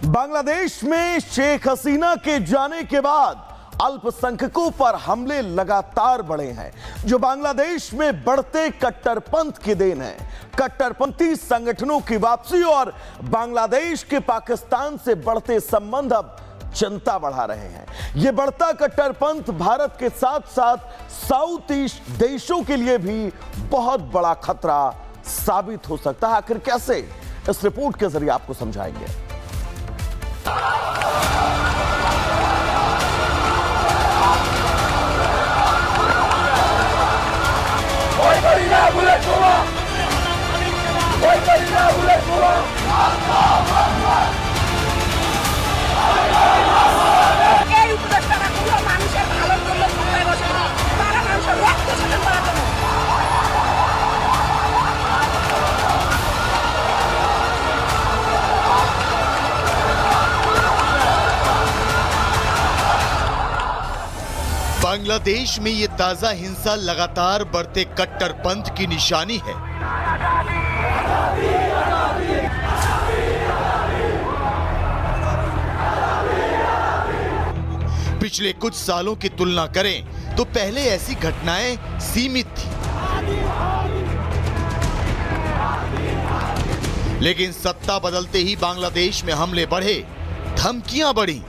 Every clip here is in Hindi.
बांग्लादेश में शेख हसीना के जाने के बाद अल्पसंख्यकों पर हमले लगातार बढ़े हैं, जो बांग्लादेश में बढ़ते कट्टरपंथ की देन है। कट्टरपंथी संगठनों की वापसी और बांग्लादेश के पाकिस्तान से बढ़ते संबंध अब चिंता बढ़ा रहे हैं। यह बढ़ता कट्टरपंथ भारत के साथ साथ साउथ ईस्ट देशों के लिए भी बहुत बड़ा खतरा साबित हो सकता है। आखिर कैसे, इस रिपोर्ट के जरिए आपको समझाएंगे। बांग्लादेश में ये ताजा हिंसा लगातार बढ़ते कट्टरपंथ की निशानी है। पिछले कुछ सालों की तुलना करें तो पहले ऐसी घटनाएं सीमित थी, लेकिन सत्ता बदलते ही बांग्लादेश में हमले बढ़े, धमकियां बढ़ी,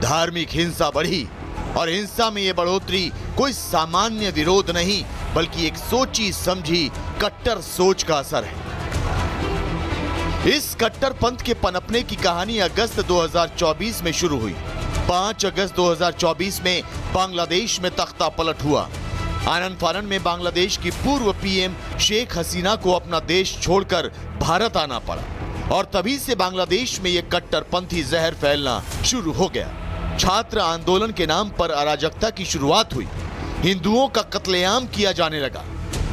धार्मिक हिंसा बढ़ी और हिंसा में यह बढ़ोतरी कोई सामान्य विरोध नहीं बल्कि एक सोची समझी कट्टर सोच का असर है। इस कट्टरपंथ के पनपने की कहानी अगस्त 2024 में शुरू हुई। 5 अगस्त 2024 में बांग्लादेश में तख्ता पलट हुआ। आनन फानन में बांग्लादेश की पूर्व पीएम शेख हसीना को अपना देश छोड़कर भारत आना पड़ा और तभी से बांग्लादेश में यह कट्टरपंथी जहर फैलना शुरू हो गया। छात्र आंदोलन के नाम पर अराजकता की शुरुआत हुई, हिंदुओं का कत्लेआम किया जाने लगा।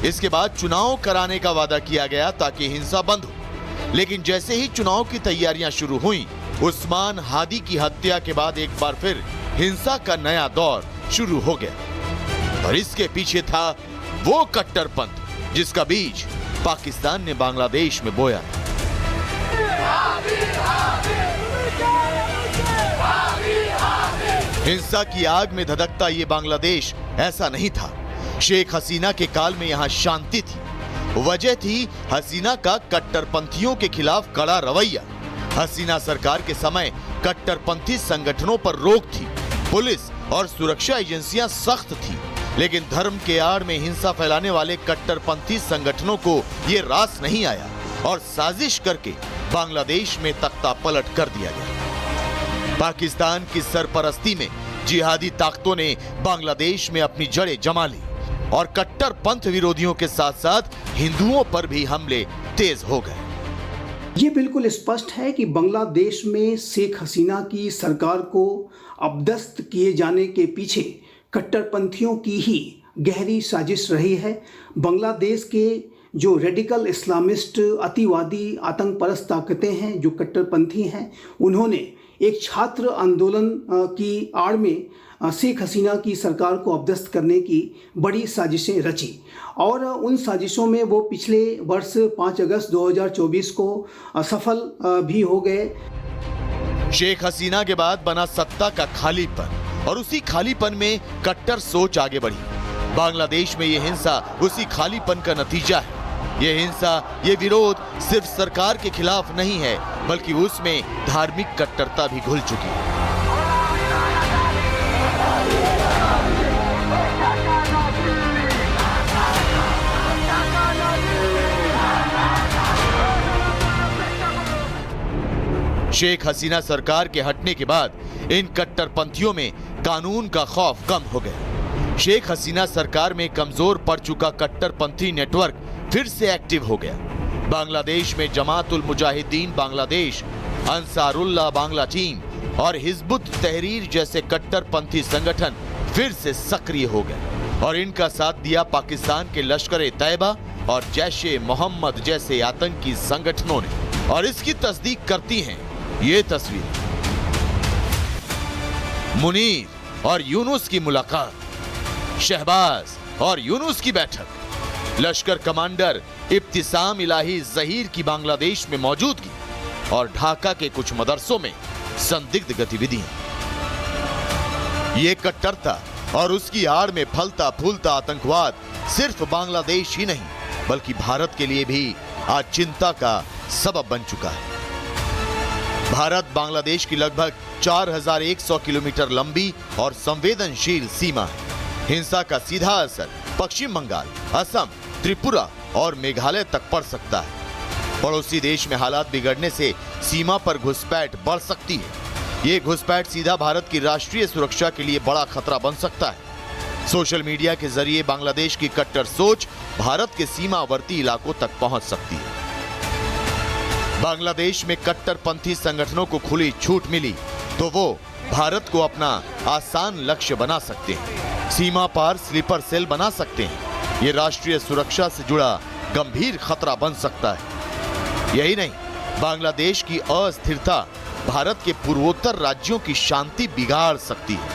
इसके बाद चुनाव कराने का वादा किया गया ताकि हिंसा बंद हो, लेकिन जैसे ही चुनाव की तैयारियां शुरू हुई, उस्मान हादी की हत्या के बाद एक बार फिर हिंसा का नया दौर शुरू हो गया। और इसके पीछे था वो कट्टरपंथ जिसका बीज पाकिस्तान ने बांग्लादेश में बोया। हिंसा की आग में धधकता ये बांग्लादेश ऐसा नहीं था। शेख हसीना के काल में यहाँ शांति थी। वजह थी हसीना का कट्टरपंथियों के खिलाफ कड़ा रवैया। हसीना सरकार के समय कट्टरपंथी संगठनों पर रोक थी, पुलिस और सुरक्षा एजेंसियां सख्त थी, लेकिन धर्म के आड़ में हिंसा फैलाने वाले कट्टरपंथी संगठनों को ये रास नहीं आया और साजिश करके बांग्लादेश में तख्ता पलट कर दिया गया। पाकिस्तान की सरपरस्ती में जिहादी ताकतों ने बांग्लादेश में अपनी जड़ें जमा ली और कट्टरपंथ विरोधियों के साथ साथ हिंदुओं पर भी हमले तेज हो गए। ये बिल्कुल स्पष्ट है कि बांग्लादेश में शेख हसीना की सरकार को अपदस्थ किए जाने के पीछे कट्टरपंथियों की ही गहरी साजिश रही है। बांग्लादेश के जो रेडिकल इस्लामिस्ट अतिवादी आतंक परस्त ताकतें हैं, जो कट्टरपंथी हैं, उन्होंने एक छात्र आंदोलन की आड़ में शेख हसीना की सरकार को अपदस्थ करने की बड़ी साजिशें रची और उन साजिशों में वो पिछले वर्ष 5 अगस्त 2024 को सफल भी हो गए। शेख हसीना के बाद बना सत्ता का खालीपन और उसी खालीपन में कट्टर सोच आगे बढ़ी। बांग्लादेश में ये हिंसा उसी खालीपन का नतीजा है। ये हिंसा, ये विरोध सिर्फ सरकार के खिलाफ नहीं है बल्कि उसमें धार्मिक कट्टरता भी घुल चुकी है। शेख हसीना सरकार के हटने के बाद इन कट्टरपंथियों में कानून का खौफ कम हो गया। शेख हसीना सरकार में कमजोर पड़ चुका कट्टरपंथी नेटवर्क फिर से एक्टिव हो गया। बांग्लादेश में जमातुल मुजाहिदीन बांग्लादेश, अंसारुल्लाह बांग्ला टीम और हिजबुत तहरीर जैसे कट्टरपंथी संगठन फिर से सक्रिय हो गए और इनका साथ दिया पाकिस्तान के लश्कर तैयबा और जैश-ए मोहम्मद जैसे आतंकी संगठनों ने। और इसकी तस्दीक करती हैं ये तस्वीर। मुनीर और यूनुस की मुलाकात, शहबाज और यूनुस की बैठक, लश्कर कमांडर इब्तिसाम इलाही जहीर की बांग्लादेश में मौजूदगी और ढाका के कुछ मदरसों में संदिग्ध गतिविधियां। ये कट्टरता और उसकी आड़ में फलता फूलता आतंकवाद सिर्फ बांग्लादेश ही नहीं बल्कि भारत के लिए भी आज चिंता का सबब बन चुका है। भारत बांग्लादेश की लगभग 4100 किलोमीटर लंबी और संवेदनशील सीमा है। हिंसा का सीधा असर पश्चिम बंगाल, असम, त्रिपुरा और मेघालय तक पड़ सकता है। पड़ोसी देश में हालात बिगड़ने से सीमा पर घुसपैठ बढ़ सकती है। ये घुसपैठ सीधा भारत की राष्ट्रीय सुरक्षा के लिए बड़ा खतरा बन सकता है। सोशल मीडिया के जरिए बांग्लादेश की कट्टर सोच भारत के सीमावर्ती इलाकों तक पहुंच सकती है। बांग्लादेश में कट्टरपंथी संगठनों को खुली छूट मिली तो वो भारत को अपना आसान लक्ष्य बना सकते हैं, सीमा पार स्लीपर सेल बना सकते हैं। ये राष्ट्रीय सुरक्षा से जुड़ा गंभीर खतरा बन सकता है। यही नहीं, बांग्लादेश की अस्थिरता भारत के पूर्वोत्तर राज्यों की शांति बिगाड़ सकती है।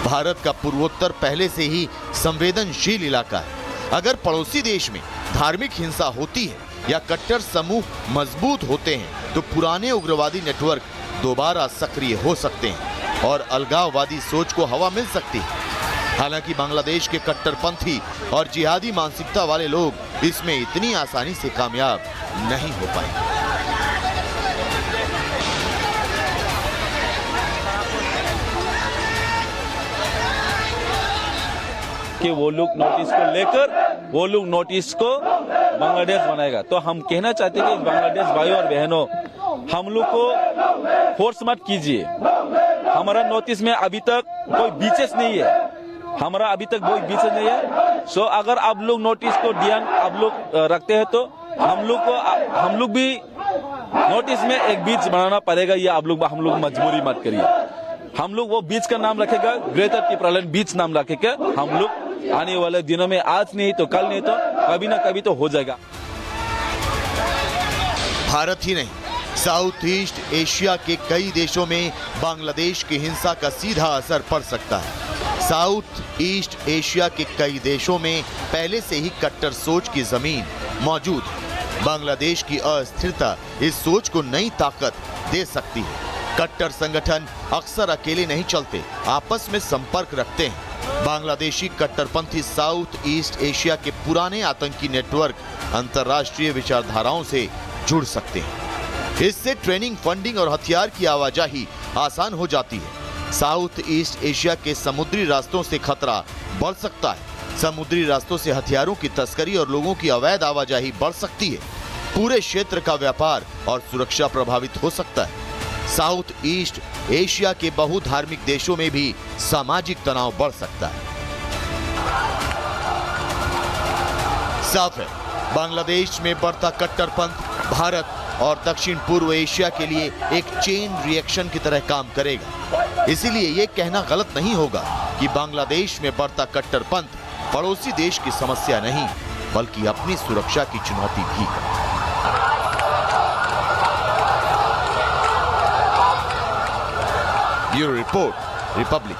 भारत का पूर्वोत्तर पहले से ही संवेदनशील इलाका है। अगर पड़ोसी देश में धार्मिक हिंसा होती है या कट्टर समूह मजबूत होते हैं तो पुराने उग्रवादी नेटवर्क दोबारा सक्रिय हो सकते हैं और अलगाववादी सोच को हवा मिल सकती है। हालांकि बांग्लादेश के कट्टरपंथी और जिहादी मानसिकता वाले लोग इसमें इतनी आसानी से कामयाब नहीं हो पाएंगे। कि वो लोग नोटिस को लेकर वो लोग नोटिस को बांग्लादेश बनाएगा। तो हम कहना चाहते हैं कि बांग्लादेश भाइयों और बहनों, हम लोग को फोर्स मत कीजिए। हमारा नोटिस में अभी तक कोई बीचेस नहीं है, हमारा अभी तक कोई बीचेस नहीं है। सो अगर आप लोग नोटिस को ध्यान आप लोग रखते हैं तो हम लोग भी नोटिस में एक बीच बनाना पड़ेगा। ये हम लोग मजबूरी मत करिए। हम लोग वो बीच का नाम रखेगा ग्रेटर टिप्रालैंड बीच नाम रखेगा। हम लोग आने वाले दिनों में आज नहीं तो कल नहीं तो कभी ना कभी तो हो जाएगा। भारत ही नहीं, साउथ ईस्ट एशिया के कई देशों में बांग्लादेश की हिंसा का सीधा असर पड़ सकता है। साउथ ईस्ट एशिया के कई देशों में पहले से ही कट्टर सोच की जमीन मौजूद है। बांग्लादेश की अस्थिरता इस सोच को नई ताकत दे सकती है। कट्टर संगठन अक्सर अकेले नहीं चलते, आपस में संपर्क रखते हैं। बांग्लादेशी कट्टरपंथी साउथ ईस्ट एशिया के पुराने आतंकी नेटवर्क अंतर्राष्ट्रीय विचारधाराओं से जुड़ सकते हैं। इससे ट्रेनिंग, फंडिंग और हथियार की आवाजाही आसान हो जाती है। साउथ ईस्ट एशिया के समुद्री रास्तों से खतरा बढ़ सकता है। समुद्री रास्तों से हथियारों की तस्करी और लोगों की अवैध आवाजाही बढ़ सकती है। पूरे क्षेत्र का व्यापार और सुरक्षा प्रभावित हो सकता है। साउथ ईस्ट एशिया के बहुधार्मिक देशों में भी सामाजिक तनाव बढ़ सकता है। साफ है, बांग्लादेश में बढ़ता कट्टरपंथ भारत और दक्षिण पूर्व एशिया के लिए एक चेन रिएक्शन की तरह काम करेगा। इसीलिए यह कहना गलत नहीं होगा कि बांग्लादेश में बढ़ता कट्टरपंथ पड़ोसी देश की समस्या नहीं बल्कि अपनी सुरक्षा की चुनौती भी है। Bureau report, Republic.